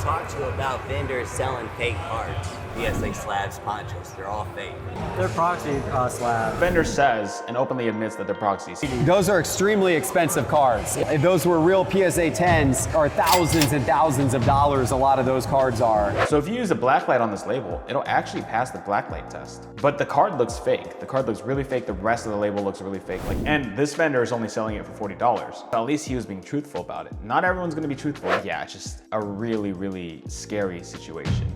talk to you about vendors selling fake cards. Yes, like slabs, ponchos, they're all fake. They're proxy slabs. Vendor says and openly admits that they're proxies. Those are extremely expensive cards. If those were real PSA 10s, are thousands and thousands of dollars, a lot of those cards are. So if you use a blacklight on this label, it'll actually pass the blacklight test. But the card looks fake. The card looks really fake. The rest of the label looks really fake. And this vendor is only selling it for $40. At least he was being truthful about it. Not everyone's gonna be truthful. Yeah, it's just a really, really scary situation.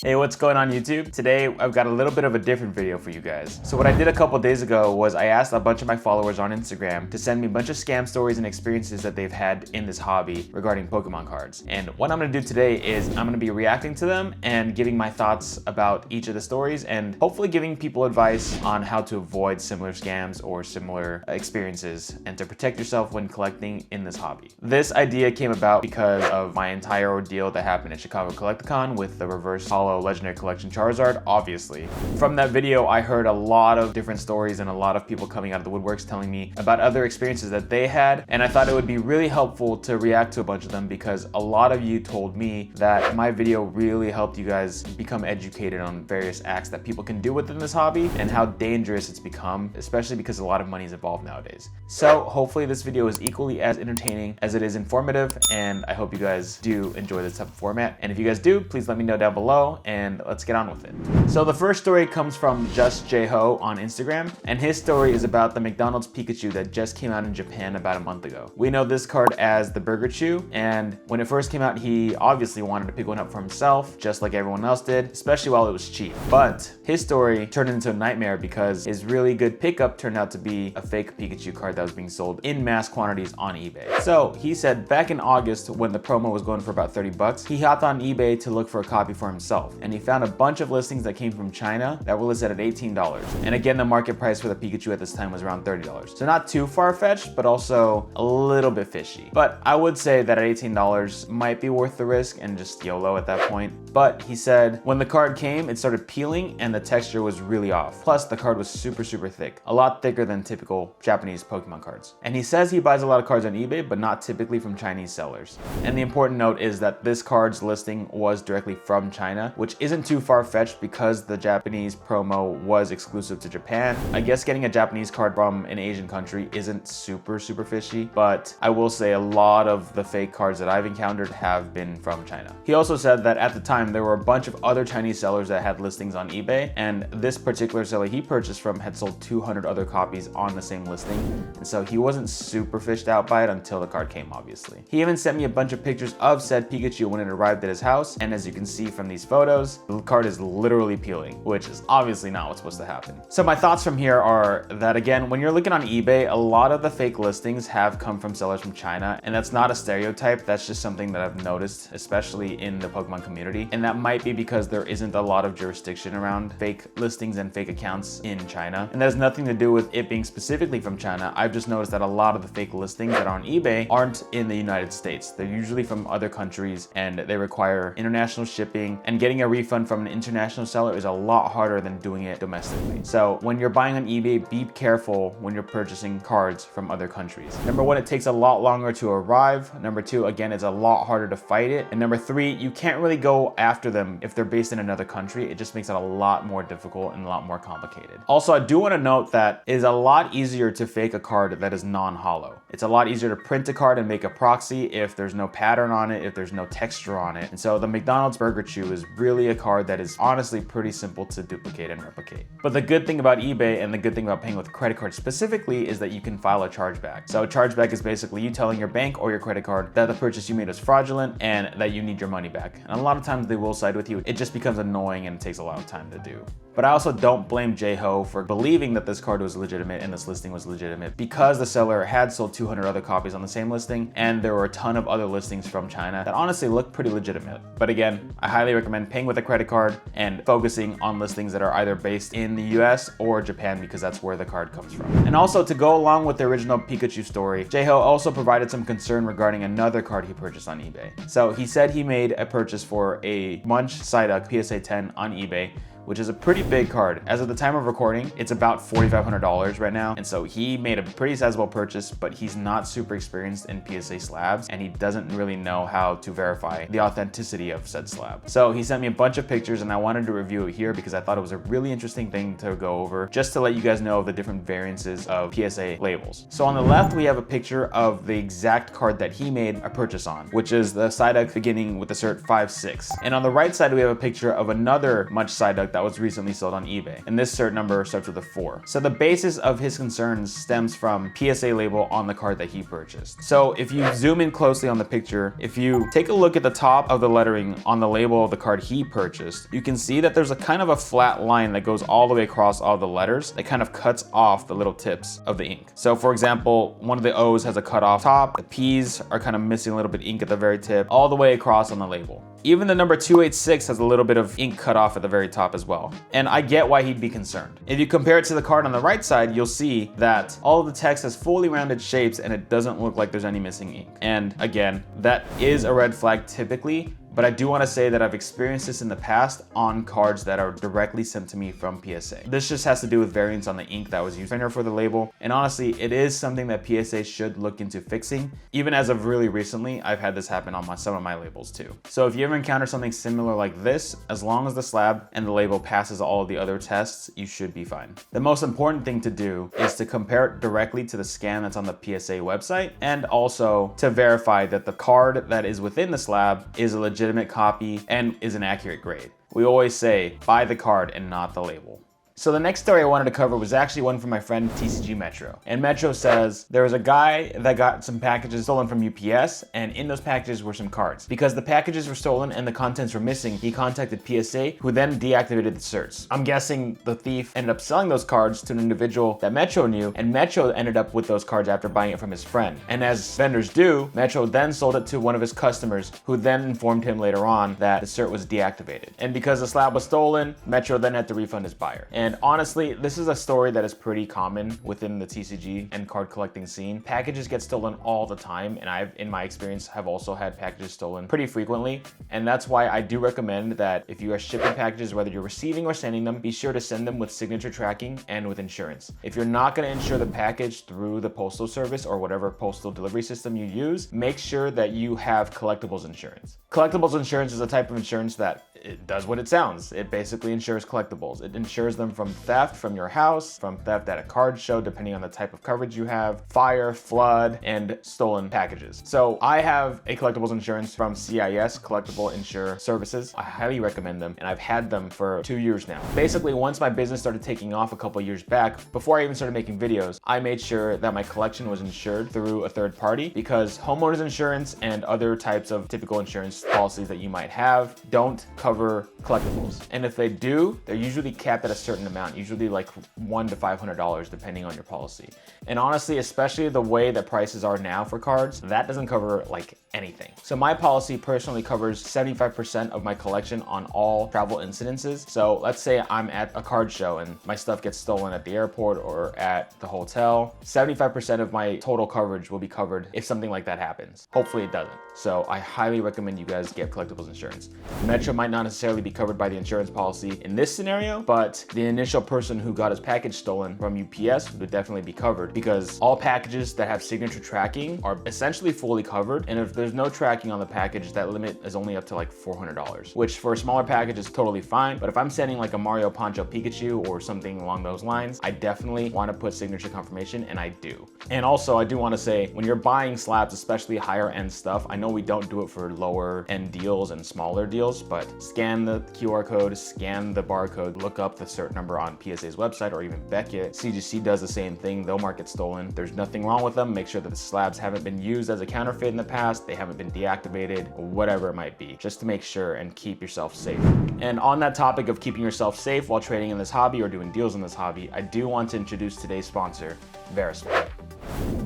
Hey, what's going on YouTube? Today, I've got a little bit of a different video for you guys. So what I did a couple days ago was I asked a bunch of my followers on Instagram to send me a bunch of scam stories and experiences that they've had in this hobby regarding Pokemon cards. And what I'm gonna do today is I'm gonna be reacting to them and giving my thoughts about each of the stories and hopefully giving people advice on how to avoid similar scams or similar experiences and to protect yourself when collecting in this hobby. This idea came about because of my entire ordeal that happened at Chicago Collecticon with the reverse hollow Legendary Collection Charizard, obviously. From that video, I heard a lot of different stories and a lot of people coming out of the woodworks telling me about other experiences that they had, and I thought it would be really helpful to react to a bunch of them because a lot of you told me that my video really helped you guys become educated on various acts that people can do within this hobby and how dangerous it's become, especially because a lot of money is involved nowadays. So hopefully this video is equally as entertaining as it is informative, and I hope you guys do enjoy this type of format. And if you guys do, please let me know down below and let's get on with it. So the first story comes from Just J Ho on Instagram, and his story is about the McDonald's Pikachu that just came out in Japan about a month ago. We know this card as the Burger Chew, and when it first came out, he obviously wanted to pick one up for himself, just like everyone else did, especially while it was cheap. But his story turned into a nightmare because his really good pickup turned out to be a fake Pikachu card that was being sold in mass quantities on eBay. So he said back in August, when the promo was going for about 30 bucks, he hopped on eBay to look for a copy for himself. And he found a bunch of listings that came from China that were listed at $18. And again, the market price for the Pikachu at this time was around $30. So not too far-fetched, but also a little bit fishy. But I would say that at $18 might be worth the risk and just YOLO at that point. But he said when the card came, it started peeling and the texture was really off. Plus the card was super, super thick, a lot thicker than typical Japanese Pokemon cards. And he says he buys a lot of cards on eBay, but not typically from Chinese sellers. And the important note is that this card's listing was directly from China, which isn't too far-fetched because the Japanese promo was exclusive to Japan. I guess getting a Japanese card from an Asian country isn't super, super fishy, but I will say a lot of the fake cards that I've encountered have been from China. He also said that at the time, there were a bunch of other Chinese sellers that had listings on eBay, and this particular seller he purchased from had sold 200 other copies on the same listing, and so he wasn't super fished out by it until the card came, obviously. He even sent me a bunch of pictures of said Pikachu when it arrived at his house, and as you can see from these photos, the card is literally peeling, which is obviously not what's supposed to happen. So my thoughts from here are that, again, when you're looking on eBay, a lot of the fake listings have come from sellers from China, and that's not a stereotype. That's just something that I've noticed, especially in the Pokemon community. And that might be because there isn't a lot of jurisdiction around fake listings and fake accounts in China. And that has nothing to do with it being specifically from China. I've just noticed that a lot of the fake listings that are on eBay aren't in the United States. They're usually from other countries and they require international shipping, and getting a refund from an international seller is a lot harder than doing it domestically. So when you're buying on eBay, be careful when you're purchasing cards from other countries. Number one, it takes a lot longer to arrive. Number two, again, it's a lot harder to fight it. And number three, you can't really go after them if they're based in another country. It just makes it a lot more difficult and a lot more complicated. Also, I do want to note that it is a lot easier to fake a card that is non-hollow. It's a lot easier to print a card and make a proxy if there's no pattern on it, if there's no texture on it. And so the McDonald's Burger Chew is really a card that is honestly pretty simple to duplicate and replicate. But the good thing about eBay and the good thing about paying with a credit card specifically is that you can file a chargeback. So a chargeback is basically you telling your bank or your credit card that the purchase you made was fraudulent and that you need your money back. And a lot of times they will side with you. It just becomes annoying and it takes a lot of time to do. But I also don't blame J Ho for believing that this card was legitimate and this listing was legitimate, because the seller had sold 200 other copies on the same listing, and there were a ton of other listings from China that honestly look pretty legitimate. But again, I highly recommend paying with a credit card and focusing on listings that are either based in the US or Japan, because that's where the card comes from. And also, to go along with the original Pikachu story, J Ho also provided some concern regarding another card he purchased on eBay. So he said he made a purchase for a Munch Psyduck PSA 10 on eBay which is a pretty big card. As of the time of recording, it's about $4,500 right now. And so he made a pretty sizable purchase, but he's not super experienced in PSA slabs, and he doesn't really know how to verify the authenticity of said slab. So he sent me a bunch of pictures, and I wanted to review it here because I thought it was a really interesting thing to go over, just to let you guys know the different variances of PSA labels. So on the left, we have a picture of the exact card that he made a purchase on, which is the side duct beginning with the cert 5.6. And on the right side, we have a picture of another much side duct that was recently sold on eBay. And this cert number starts with a 4. So the basis of his concerns stems from PSA label on the card that he purchased. So if you zoom in closely on the picture, if you take a look at the top of the lettering on the label of the card he purchased, you can see that there's a kind of a flat line that goes all the way across all the letters that kind of cuts off the little tips of the ink. So for example, one of the O's has a cut off top, the P's are kind of missing a little bit of ink at the very tip, all the way across on the label. Even the number 286 has a little bit of ink cut off at the very top as well. And I get why he'd be concerned. If you compare it to the card on the right side, you'll see that all of the text has fully rounded shapes and it doesn't look like there's any missing ink. And again, that is a red flag typically, but I do want to say that I've experienced this in the past on cards that are directly sent to me from PSA. This just has to do with variance on the ink that was used for the label. And honestly, it is something that PSA should look into fixing. Even as of really recently, I've had this happen on some of my labels too. So if you ever encounter something similar like this, as long as the slab and the label passes all of the other tests, you should be fine. The most important thing to do is to compare it directly to the scan that's on the PSA website, and also to verify that the card that is within the slab is a legitimate copy and is an accurate grade. We always say, buy the card and not the label. So the next story I wanted to cover was actually one from my friend TCG Metro. And Metro says there was a guy that got some packages stolen from UPS, and in those packages were some cards. Because the packages were stolen and the contents were missing, he contacted PSA, who then deactivated the certs. I'm guessing the thief ended up selling those cards to an individual that Metro knew, and Metro ended up with those cards after buying it from his friend. And as vendors do, Metro then sold it to one of his customers, who then informed him later on that the cert was deactivated. And because the slab was stolen, Metro then had to refund his buyer. And honestly, this is a story that is pretty common within the TCG and card collecting scene. Packages get stolen all the time, and I've, in my experience, have also had packages stolen pretty frequently. And that's why I do recommend that if you are shipping packages, whether you're receiving or sending them, be sure to send them with signature tracking and with insurance. If you're not going to insure the package through the postal service or whatever postal delivery system you use, make sure that you have collectibles insurance. Collectibles insurance is a type of insurance that it does what it sounds. It basically insures collectibles. It insures them from theft from your house, from theft at a card show, depending on the type of coverage you have, fire, flood, and stolen packages. So I have a collectibles insurance from CIS, Collectible Insure Services. I highly recommend them, and I've had them for 2 years now. Basically, once my business started taking off a couple years back, before I even started making videos, I made sure that my collection was insured through a third party, because homeowners insurance and other types of typical insurance policies that you might have don't cover collectibles. And if they do, they're usually capped at a certain amount, usually like $100 to $500 depending on your policy. And honestly, especially the way that prices are now for cards, that doesn't cover like anything. So my policy personally covers 75% of my collection on all travel incidences. So let's say I'm at a card show and my stuff gets stolen at the airport or at the hotel. 75% of my total coverage will be covered if something like that happens. Hopefully it doesn't. So I highly recommend you guys get collectibles insurance. Metro might not necessarily be covered by the insurance policy in this scenario, but the initial person who got his package stolen from UPS would definitely be covered, because all packages that have signature tracking are essentially fully covered. And if there's no tracking on the package, that limit is only up to like $400, which for a smaller package is totally fine. But if I'm sending like a Mario Poncho Pikachu or something along those lines, I definitely want to put signature confirmation, and I do. And also I do want to say, when you're buying slabs, especially higher end stuff, I know we don't do it for lower end deals and smaller deals, but scan the QR code, scan the barcode, look up the cert number on PSA's website or even Beckett. CGC does the same thing. They'll mark it stolen. There's nothing wrong with them. Make sure that the slabs haven't been used as a counterfeit in the past, they haven't been deactivated, whatever it might be, just to make sure and keep yourself safe. And on that topic of keeping yourself safe while trading in this hobby or doing deals in this hobby, I do want to introduce today's sponsor, Veriswap.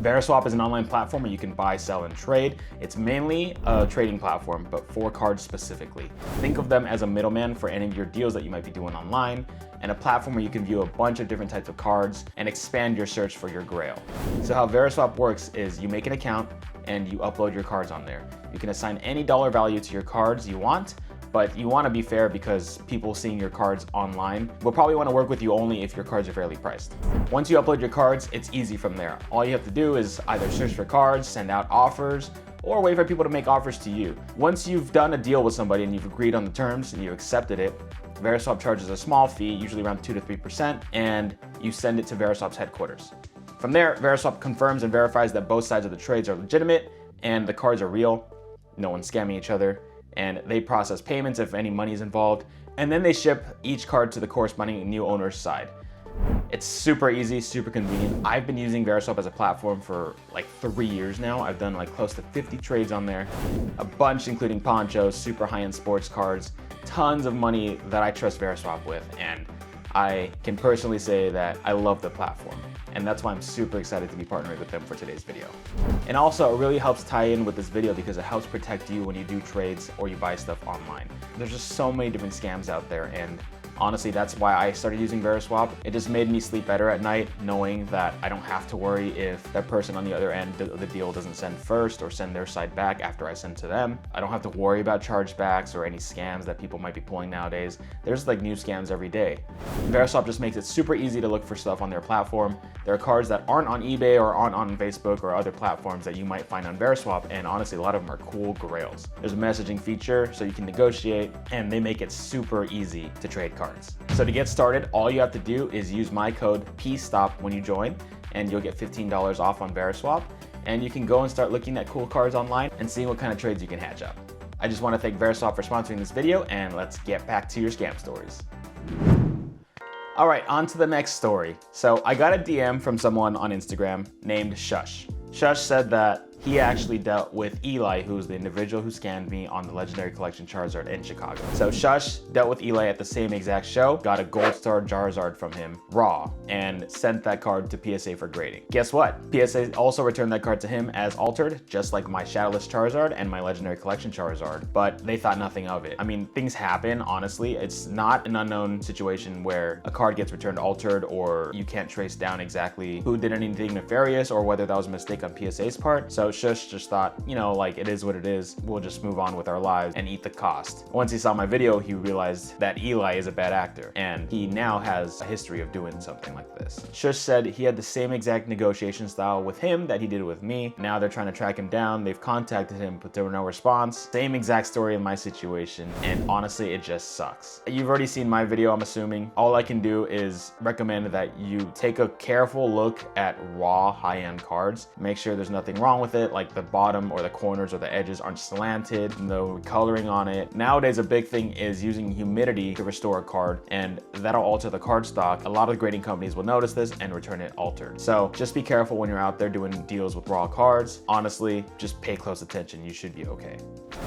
Veriswap is an online platform where you can buy, sell, and trade. It's mainly a trading platform, but for cards specifically. Think of them as a middleman for any of your deals that you might be doing online, and a platform where you can view a bunch of different types of cards and expand your search for your grail. So how Veriswap works is you make an account and you upload your cards on there. You can assign any dollar value to your cards you want, but you want to be fair because people seeing your cards online will probably want to work with you only if your cards are fairly priced. Once you upload your cards, it's easy from there. All you have to do is either search for cards, send out offers, or wait for people to make offers to you. Once you've done a deal with somebody and you've agreed on the terms and you accepted it, Veriswap charges a small fee, usually around 2 to 3%, and you send it to Veriswap's headquarters. From there, Veriswap confirms and verifies that both sides of the trades are legitimate and the cards are real, no one's scamming each other, and they process payments if any money is involved, and then they ship each card to the corresponding new owner's side. It's super easy, super convenient. I've been using Veriswap as a platform for like 3 years now. I've done like close to 50 trades on there, a bunch including ponchos, super high-end sports cards, tons of money that I trust Veriswap with, and I can personally say that I love the platform. And that's why I'm super excited to be partnering with them for today's video. And also, it really helps tie in with this video because it helps protect you when you do trades or you buy stuff online. There's just so many different scams out there, and honestly, that's why I started using Veriswap. It just made me sleep better at night knowing that I don't have to worry if that person on the other end of the deal doesn't send first or send their side back after I send to them. I don't have to worry about chargebacks or any scams that people might be pulling nowadays. There's like new scams every day. Veriswap just makes it super easy to look for stuff on their platform. There are cards that aren't on eBay or aren't on Facebook or other platforms that you might find on Veriswap, and honestly, a lot of them are cool grails. There's a messaging feature so you can negotiate, and they make it super easy to trade cards. So to get started, all you have to do is use my code PSTOP when you join, and you'll get $15 off on Veriswap, and you can go and start looking at cool cards online and seeing what kind of trades you can hatch up. I just want to thank Veriswap for sponsoring this video, and let's get back to your scam stories. All right, on to the next story. So I got a DM from someone on Instagram named Shush. Shush said that he actually dealt with Eli, who's the individual who scammed me on the Legendary Collection Charizard in Chicago. So Shush dealt with Eli at the same exact show, got a Gold Star Charizard from him, raw, and sent that card to PSA for grading. Guess what? PSA also returned that card to him as altered, just like my Shadowless Charizard and my Legendary Collection Charizard, but they thought nothing of it. I mean, things happen, honestly. It's not an unknown situation where a card gets returned altered or you can't trace down exactly who did anything nefarious or whether that was a mistake on PSA's part. So Shush just thought, you know, like, it is what it is. We'll just move on with our lives and eat the cost. Once he saw my video, he realized that Eli is a bad actor, and he now has a history of doing something like this. Shush said he had the same exact negotiation style with him that he did with me. Now they're trying to track him down. They've contacted him, but there were no response. Same exact story in my situation, and honestly, it just sucks. You've already seen my video, I'm assuming. All I can do is recommend that you take a careful look at raw high-end cards. Make sure there's nothing wrong with it, like the bottom or the corners or the edges aren't slanted, no coloring on it. Nowadays, a big thing is using humidity to restore a card, and that'll alter the card stock. A lot of grading companies will notice this and return it altered. So just be careful when you're out there doing deals with raw cards. Honestly, just pay close attention. You should be okay.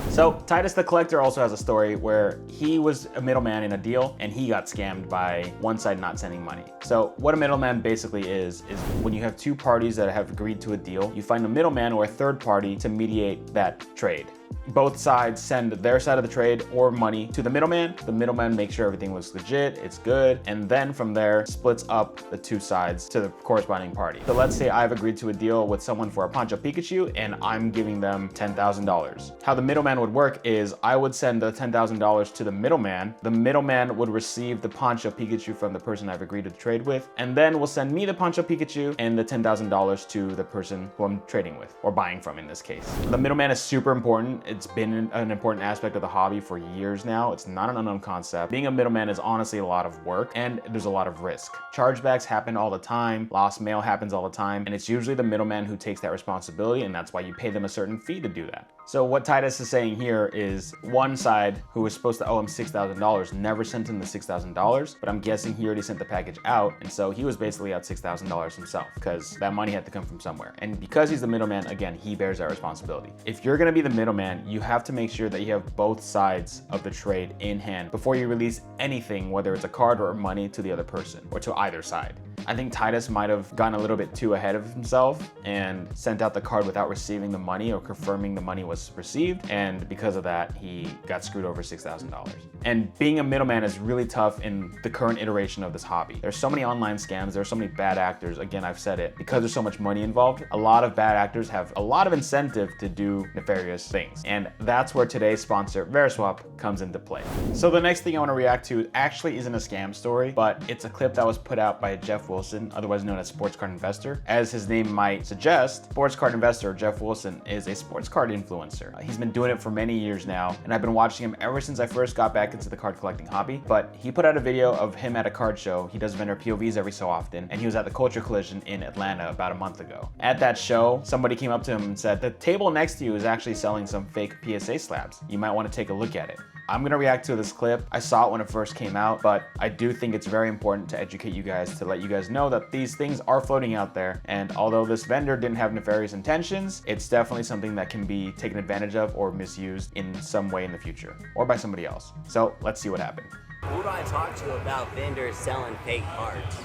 So Titus the Collector also has a story where he was a middleman in a deal and he got scammed by one side not sending money. So what a middleman basically is when you have two parties that have agreed to a deal, you find a middleman or a third party to mediate that trade. Both sides send their side of the trade or money to the middleman. The middleman makes sure everything looks legit, it's good, and then from there splits up the two sides to the corresponding party. So let's say I've agreed to a deal with someone for a Poncho Pikachu and I'm giving them $10,000. How the middleman would work is I would send the $10,000 to the middleman would receive the Poncho Pikachu from the person I've agreed to trade with, and then will send me the Poncho Pikachu and the $10,000 to the person who I'm trading with, or buying from in this case. The middleman is super important. It's been an important aspect of the hobby for years now. It's not an unknown concept. Being a middleman is honestly a lot of work and there's a lot of risk. Chargebacks happen all the time, lost mail happens all the time, and it's usually the middleman who takes that responsibility, and that's why you pay them a certain fee to do that. So what Titus is saying here is one side who was supposed to owe him $6,000 never sent him the $6,000, but I'm guessing he already sent the package out, and so he was basically out $6,000 himself because that money had to come from somewhere. And because he's the middleman, again, he bears that responsibility. If you're gonna be the middleman, you have to make sure that you have both sides of the trade in hand before you release anything, whether it's a card or money, to the other person or to either side. I think Titus might have gotten a little bit too ahead of himself and sent out the card without receiving the money or confirming the money was received. And because of that, he got screwed over $6,000. And being a middleman is really tough in the current iteration of this hobby. There's so many online scams. There's so many bad actors. Again, I've said it, because there's so much money involved, a lot of bad actors have a lot of incentive to do nefarious things. And that's where today's sponsor, Veriswap, comes into play. So the next thing I want to react to actually isn't a scam story, but it's a clip that was put out by Jeff Wilson, otherwise known as Sports Card Investor. As his name might suggest, Sports Card Investor Jeff Wilson is a sports card influencer. He's been doing it for many years now, and I've been watching him ever since I first got back into the card collecting hobby. But he put out a video of him at a card show. He does vendor POVs every so often, and he was at the Culture Collision in Atlanta about a month ago. At that show, somebody came up to him and said, "The table next to you is actually selling some fake PSA slabs. You might want to take a look at it." I'm gonna react to this clip. I saw it when it first came out, but I do think it's very important to educate you guys, to let you guys know that these things are floating out there. And although this vendor didn't have nefarious intentions, it's definitely something that can be taken advantage of or misused in some way in the future, or by somebody else. So let's see what happened. Who do I talk to about vendors selling fake cards?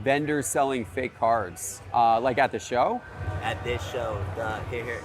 Vendors selling fake cards, like at the show? At this show, here.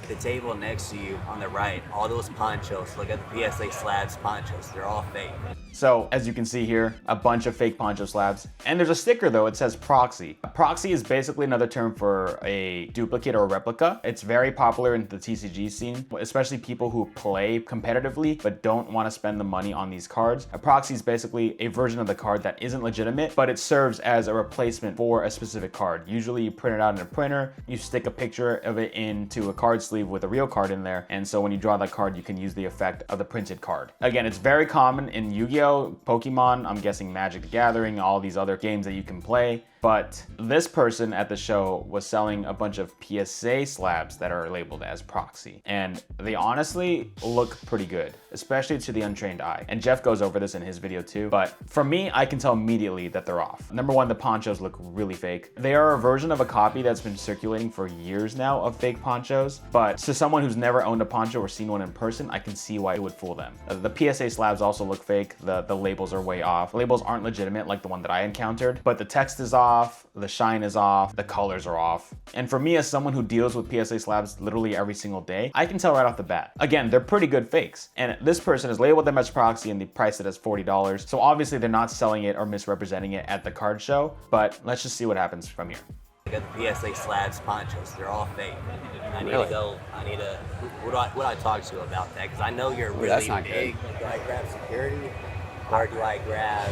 The table next to you on the right, all those ponchos, look at the PSA slabs ponchos, they're all fake. So as you can see here, a bunch of fake poncho slabs. And there's a sticker though, it says proxy. A proxy is basically another term for a duplicate or a replica. It's very popular in the TCG scene, especially people who play competitively but don't want to spend the money on these cards. A proxy is basically a version of the card that isn't legitimate, but it serves as a replacement for a specific card. Usually you print it out in a printer, you stick a picture of it into a card sleeve with a real card in there, and so when you draw that card, you can use the effect of the printed card. Again, it's very common in Yu-Gi-Oh, Pokemon, I'm guessing Magic the Gathering, all these other games that you can play. But this person at the show was selling a bunch of PSA slabs that are labeled as proxy. And they honestly look pretty good, especially to the untrained eye. And Jeff goes over this in his video too. But for me, I can tell immediately that they're off. Number one, the ponchos look really fake. They are a version of a copy that's been circulating for years now of fake ponchos. But to someone who's never owned a poncho or seen one in person, I can see why it would fool them. The PSA slabs also look fake. The labels are way off. The labels aren't legitimate like the one that I encountered, but the text is off. The shine is off, the colors are off. And for me, as someone who deals with PSA slabs literally every single day, I can tell right off the bat. Again, they're pretty good fakes. And this person has labeled them as proxy and they priced it as $40. So obviously they're not selling it or misrepresenting it at the card show, but let's just see what happens from here. Look at the PSA slabs ponchos, they're all fake. I need to go, who do I talk to about that? Because I know you're really big. Do I grab security or do I grab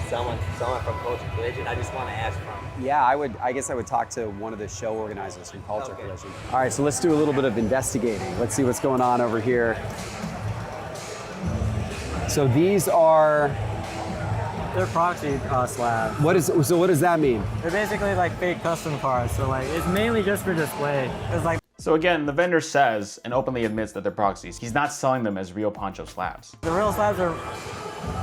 someone from Culture Collision? I just want to ask from. Yeah, I guess I would talk to one of the show organizers from Culture Collision. All right, so let's do a little bit of investigating. Let's see what's going on over here. So these are... They're proxy slabs. What does that mean? They're basically like fake custom cards. So like it's mainly just for display. It's like So again, the vendor says and openly admits that they're proxies. He's not selling them as real poncho slabs. the real slabs are,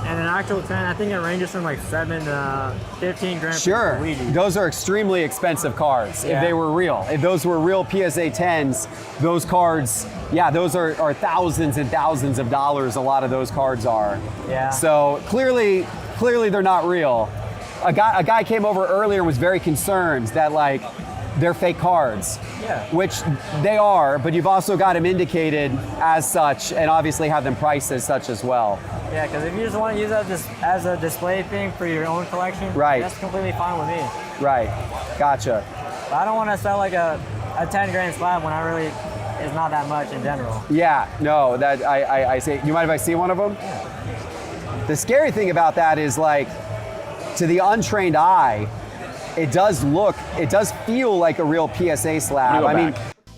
and an actual 10, I think it ranges from like 7 to 15 grand. Sure, for Luigi. those are extremely expensive cards if Yeah. they were real. If those were real PSA 10s, those cards, yeah, those are thousands and thousands of dollars, a lot of those cards are. Yeah. So clearly they're not real. A guy came over earlier and was very concerned that like, they're fake cards. Yeah. Which they are, but you've also got them indicated as such and obviously have them priced as such as well. Yeah, because if you just want to use that as a display thing for your own collection, Right. that's completely fine with me. Right, gotcha. But I don't want to sell like a 10 grand slab when I really, it's not that much in general. Yeah, no, that I say, you mind if I see one of them? Yeah. The scary thing about that is like, to the untrained eye, it does feel like a real PSA slab. I mean,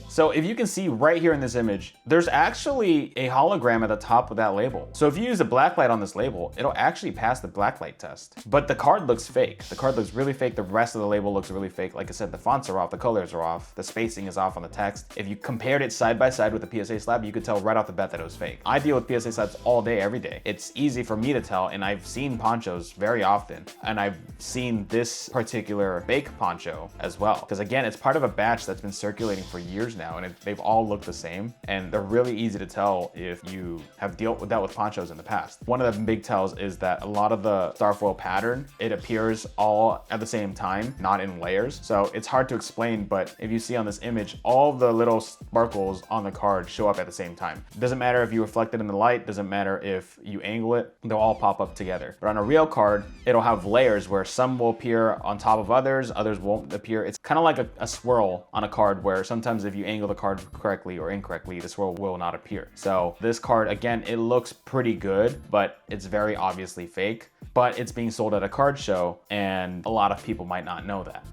So if you can see right here in this image, there's actually a hologram at the top of that label. So if you use a blacklight on this label, it'll actually pass the blacklight test. But the card looks fake. The card looks really fake. The rest of the label looks really fake. Like I said, the fonts are off, the colors are off, the spacing is off on the text. If you compared it side by side with the PSA slab, you could tell right off the bat that it was fake. I deal with PSA slabs all day, every day. It's easy for me to tell, and I've seen ponchos very often. And I've seen this particular fake poncho as well. Because again, it's part of a batch that's been circulating for years now. now, and they've all looked the same, and they're really easy to tell if you have dealt with ponchos in the past. One of the big tells is that a lot of the starfoil pattern, it appears all at the same time, not in layers. So it's hard to explain, but if you see on this image, all the little sparkles on the card show up at the same time. It doesn't matter if you reflect it in the light, doesn't matter if you angle it, they'll all pop up together. But on a real card, it'll have layers where some will appear on top of others won't appear. It's kind of like a swirl on a card where sometimes if you angle the card correctly or incorrectly, the swirl will not appear. So this card, again, it looks pretty good, but it's very obviously fake, but it's being sold at a card show and a lot of people might not know that.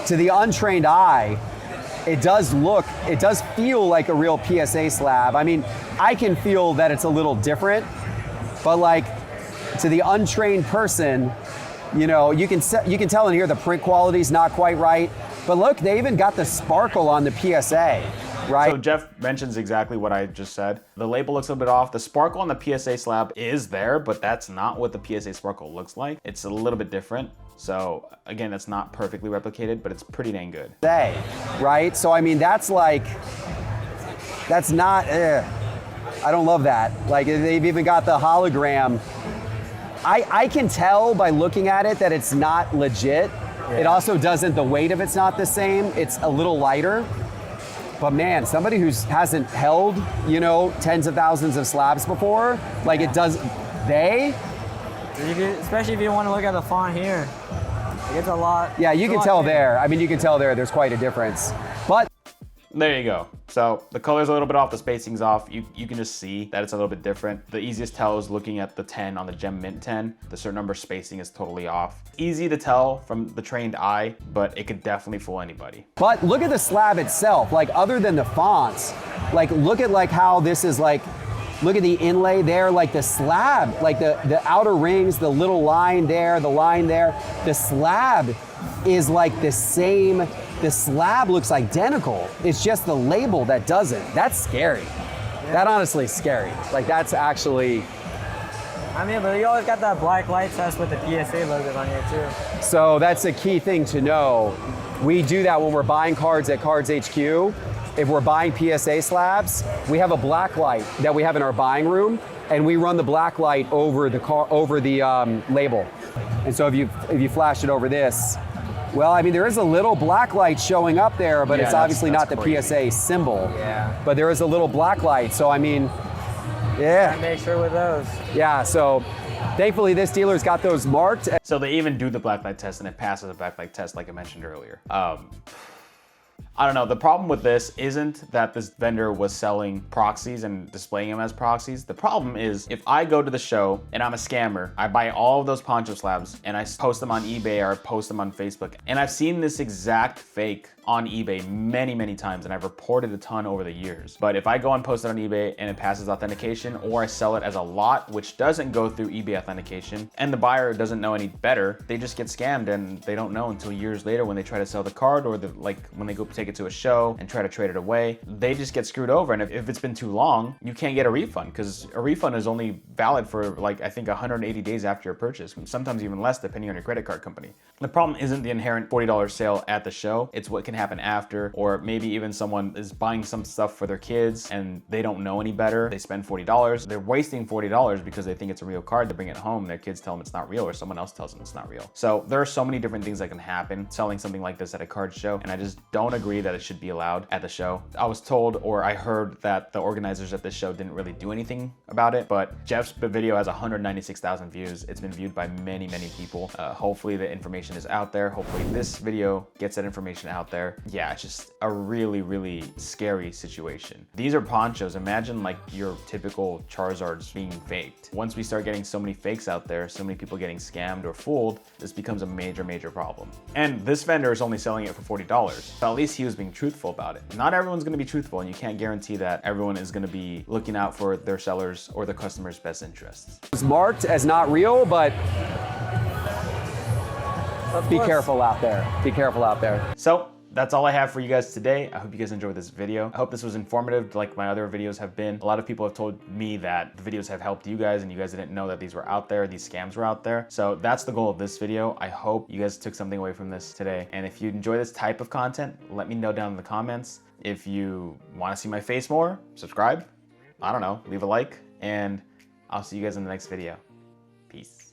To the untrained eye, it does feel like a real PSA slab. I mean, I can feel that it's a little different, but like to the untrained person, you know, you can tell in here the print quality's not quite right. But look, they even got the sparkle on the PSA, right? So Jeff mentions exactly what I just said. The label looks a little bit off. The sparkle on the PSA slab is there, but that's not what the PSA sparkle looks like. It's a little bit different. So again, that's not perfectly replicated, but it's pretty dang good. Right? So I mean, that's not, I don't love that. Like they've even got the hologram. I can tell by looking at it that it's not legit. Yeah. It also doesn't, the weight of it's not the same. It's a little lighter. But man, somebody who hasn't held, you know, tens of thousands of slabs before, like it does, especially if you want to look at the font here, it's a lot. Yeah, you can tell there. I mean, you can tell there's quite a difference. But there you go. So the color's a little bit off, the spacing's off. You can just see that it's a little bit different. The easiest tell is looking at the 10 on the Gem Mint 10. The certain number spacing is totally off. Easy to tell from the trained eye, but it could definitely fool anybody. But look at the slab itself, like other than the fonts, like look at like how this is like, look at the inlay there, like the slab, like the outer rings, the little line there, the line there. The slab is like the same. The slab looks identical. It's just the label that doesn't. That's scary. Yeah. That honestly is scary. Like that's actually. I mean, but you always got that black light test with the PSA logo on here too. So that's a key thing to know. We do that when we're buying cards at Cards HQ. If we're buying PSA slabs, we have a black light that we have in our buying room, and we run the black light over the label. And so if you flash it over this, well, I mean, there is a little black light showing up there, but it's obviously not the PSA symbol. Yeah. But there is a little black light, so I mean, yeah. I make sure with those. Yeah, so thankfully this dealer's got those marked. So they even do the black light test and it passes the black light test like I mentioned earlier. I don't know, the problem with this isn't that this vendor was selling proxies and displaying them as proxies. The problem is if I go to the show and I'm a scammer, I buy all of those poncho slabs and I post them on eBay or post them on Facebook. And I've seen this exact fake on eBay many, many times, and I've reported a ton over the years. But if I go and post it on eBay and it passes authentication, or I sell it as a lot, which doesn't go through eBay authentication, and the buyer doesn't know any better, they just get scammed and they don't know until years later when they try to sell the card, or when they go take it to a show and try to trade it away, they just get screwed over. And if it's been too long, you can't get a refund, because a refund is only valid for like, I think 180 days after your purchase, sometimes even less depending on your credit card company. The problem isn't the inherent $40 sale at the show, it's what can happen after, or maybe even someone is buying some stuff for their kids and they don't know any better. They spend $40. They're wasting $40 because they think it's a real card. They bring it home, their kids tell them it's not real, or someone else tells them it's not real. So there are so many different things that can happen selling something like this at a card show, and I just don't agree that it should be allowed at the show. I was told, or I heard, that the organizers at this show didn't really do anything about it, but Jeff's video has 196,000 views. It's been viewed by many, many people. Hopefully the information is out there. Hopefully this video gets that information out there. Yeah, it's just a really, really scary situation. These are ponchos. Imagine like your typical Charizards being faked. Once we start getting so many fakes out there, so many people getting scammed or fooled, this becomes a major, major problem. And this vendor is only selling it for $40. But at least he was being truthful about it. Not everyone's gonna be truthful, and you can't guarantee that everyone is gonna be looking out for their sellers or their customers' best interests. It's marked as not real, but be careful out there. Be careful out there. So that's all I have for you guys today. I hope you guys enjoyed this video. I hope this was informative like my other videos have been. A lot of people have told me that the videos have helped you guys and you guys didn't know that these were out there, these scams were out there. So that's the goal of this video. I hope you guys took something away from this today. And if you enjoy this type of content, let me know down in the comments. If you want to see my face more, subscribe. I don't know, leave a like, and I'll see you guys in the next video. Peace.